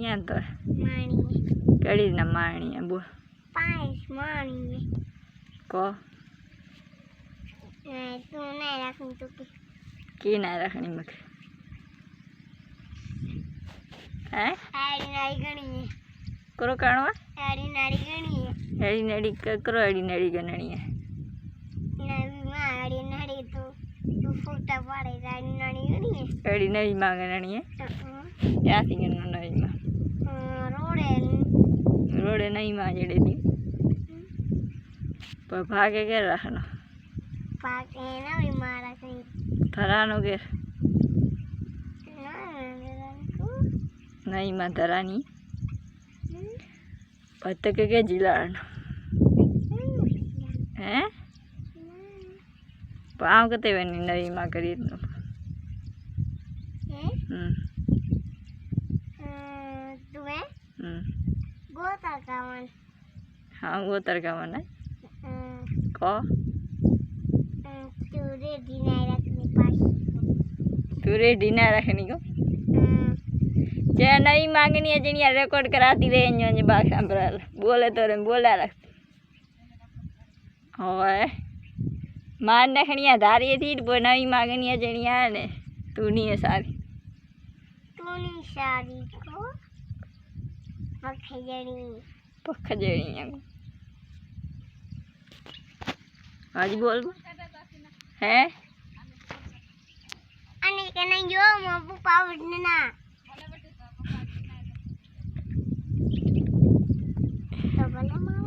माणिया तो माणी कड़ी ना माणिया बोल पाइस माणी को तू नहीं रखनी तो की ना रखनी मक हैं एडी नाड़ी गणी है करो काणवा एडी नाड़ी गणी है एडी नड़ी करो एडी नड़ी गणनी है नवी मां एडी नाड़ी तो फोटा पाड़े एडी नाड़ी गणी है एडी नड़ी मां गणनी है क्या थी गणना नड़ी मां रोडे नहीं मां जड़े थी पर भागे के रखना भागे ना भी मारा कहीं थरानो के नहीं मां थरानी पत्ते के जिलान हैं पाँव कते बनी नवी मां करी तुम्हें गोतर कावन हाँ गोतर कावन है को तू रेडी ना रखनी को जे नई मांगनी है जनिया रिकॉर्ड कराती रहे जो बात सांभल बोले तो बोला रख होए मान रखनी धारी थी नई मांगनी है जनिया ने तू नहीं है सारी को पखजड़ी है आज बोल है अने कने जो मो पावड ना तो बोले